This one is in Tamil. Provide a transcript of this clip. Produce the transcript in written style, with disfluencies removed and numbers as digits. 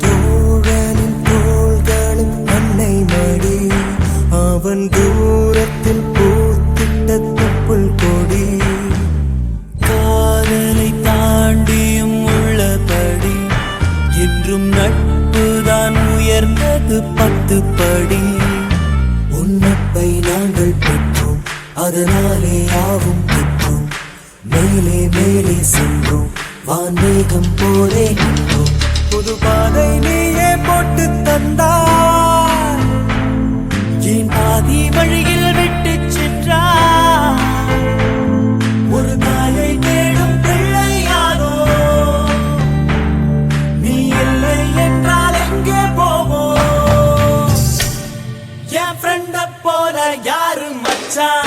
தோழனின் தோள்களும் அன்னை மடி அவன் தூரத்தில் பூத்திட்ட தொப்புள் கொடி காதலை தாண்டியும் உள்ளபடி என்றும் நட்புதான் உயர்ந்தது 10 படி உன்னப்பை நாங்கள் பெற்றோம் அதனாலே ஆவும் பெற்றோம் மேலே மேலே சென்றோம் வான்மேகம் போலே நின்றோம் புது பாதை நீயே போட்டு தந்தாய் என் பாதி வழியில் விட்டு சென்றாய் ஒரு தாயை தேடும் பிள்ளையாரோ நீ இல்லை என்றால் எங்கே போவோம் என் ஃப்ரெண்ட போல யாரு மச்சான்